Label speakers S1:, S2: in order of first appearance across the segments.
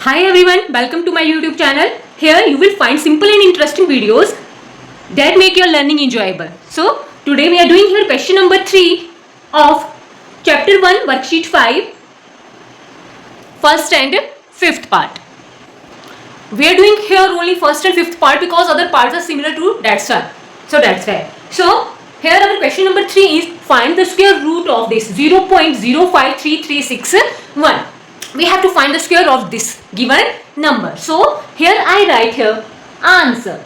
S1: Hi everyone, welcome to my YouTube channel. Here you will find simple and interesting videos that make your learning enjoyable. So today we are doing here question number 3 of chapter 1 worksheet 5 first and fifth part. We are doing here only first and fifth part because other parts are similar to that one. So that's why. So here our question number 3 is find the square root of this 0.053361. We have to find the square of this given number. So here I write here answer.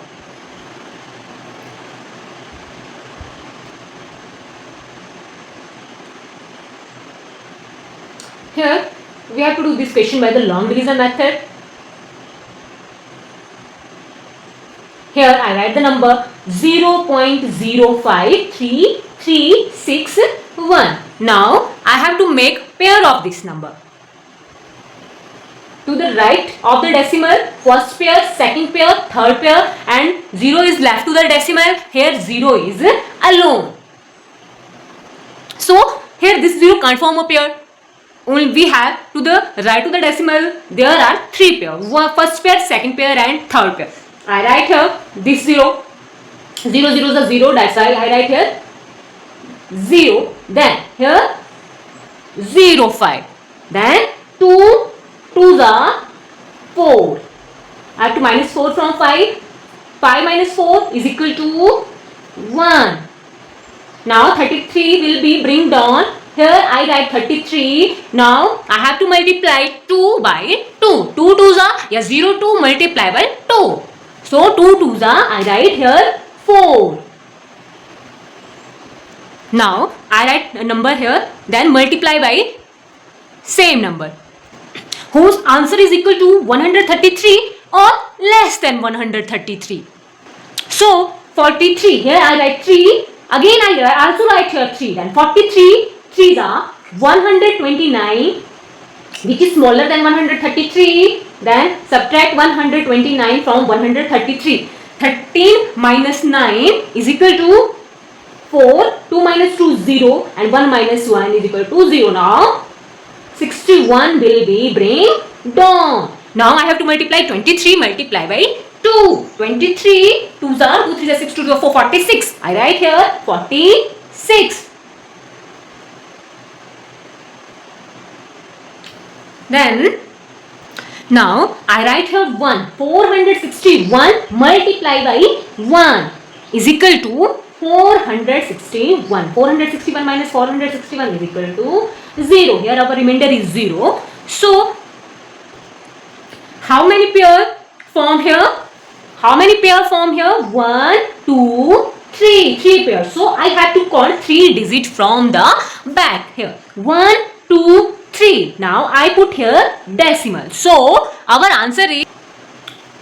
S1: Here we have to do this question by the long division method. Here I write the number 0.053361. Now I have to make pair of this number. To the right of the decimal, first pair, second pair, third pair, and 0 is left to the decimal. Here 0 is alone. So here this 0 can't form a pair. Only we have to the right to the decimal, there are 3 pairs. First pair, second pair, and third pair. I write here this 0. 0 is a 0, that's why I write here 0. Then here 0, 5. Then 2 2s are 4. I have to minus 4 from 5. 5 minus 4 is equal to 1. Now 33 will be bring down. Here I write 33. Now I have to multiply 2 by 2. 2 2s are 0 2 multiply by 2. So 2 2s are I write here 4. Now I write a number here, then multiply by same number, whose answer is equal to 133 or less than 133. So 43, here I write 3, again I also write here 3, then 43, 3s are 129, which is smaller than 133, then subtract 129 from 133. 13 minus 9 is equal to 4, 2 minus 2 is 0, and 1 minus 1 is equal to 0. Now 61 will be bring down. Now I have to multiply 23 multiply by 2. 23 2s are 2 3s are 6 2 2 4 46. I write here 46. Then now I write here 1. 461 multiply by 1 is equal to 461. 461 minus 461 is equal to 0. Here our remainder is 0. So how many pair form here? How many pair form here? 1, 2, 3. 3 pairs. So I have to count 3 digits from the back here. 1, 2, 3. Now I put here decimal. So our answer is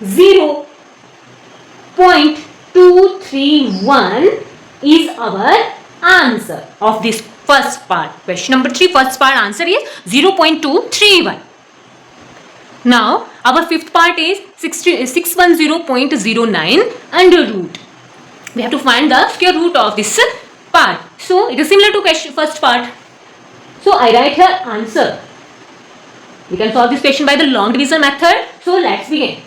S1: 0.231 is our answer of this first part. Question number 3 first part answer is 0.231. Now our fifth part is 610.09 under root. We have to find the square root of this part. So it is similar to question first part. So I write here answer. We can solve this question by the long division method. So let's begin.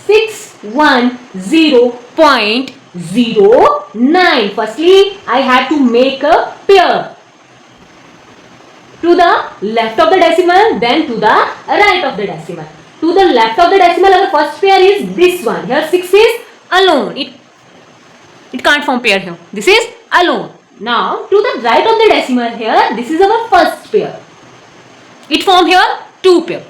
S1: 610.09. Firstly, I have to make a pair. To the left of the decimal, then to the right of the decimal. To the left of the decimal, our first pair is this one. Here 6 is alone. It can't form pair here. This is alone. Now to the right of the decimal here, this is our first pair. It form here 2 pair.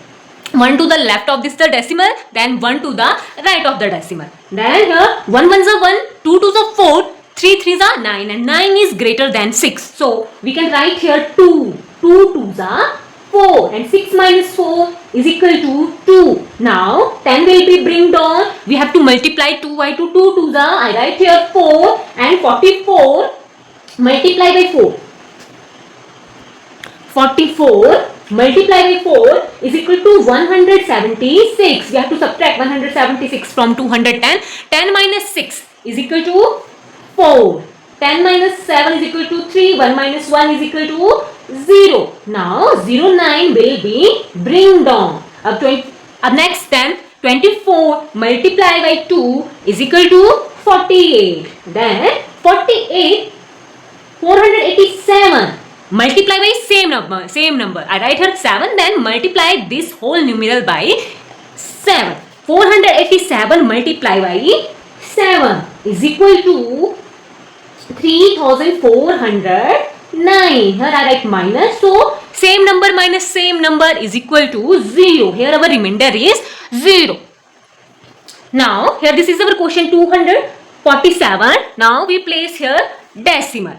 S1: 1 to the left of this the decimal, then 1 to the right of the decimal. Then here 1 1s are 1, 2 2s are 4, 3 3s are 9, and 9 is greater than 6. So we can write here 2. 2 2s are 4, and 6 minus 4 is equal to 2. Now 10 will be bring down. We have to multiply 2 by 2. 2 2s are I write here 4, and 44 multiply by 4. 44 multiply by 4 is equal to 176. We have to subtract 176 from 210. 10 minus 6 is equal to 4. 10 minus 7 is equal to 3. 1 minus 1 is equal to 0. Now 0 9 will be bring down. Up next then 24 multiply by 2 is equal to 48. Then 48 487 multiply by same number. I write here 7, then multiply this whole numeral by 7. 487 multiply by 7 is equal to 3409. Here I write minus, so same number minus same number is equal to 0. Here our remainder is 0. Now here this is our question 247. Now we place here decimal.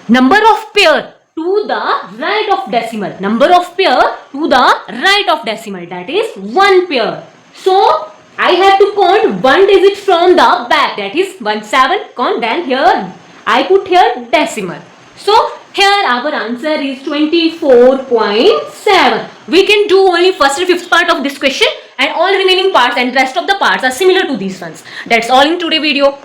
S1: Number of pair to the right of decimal. Number of pair to the right of decimal, that is 1 pair. So I have to count 1 digit from the back, that is 1 7. Count, then here I put here decimal. So here our answer is 24.7. We can do only first and fifth part of this question, and all remaining parts and rest of the parts are similar to these ones. That's all in today's video.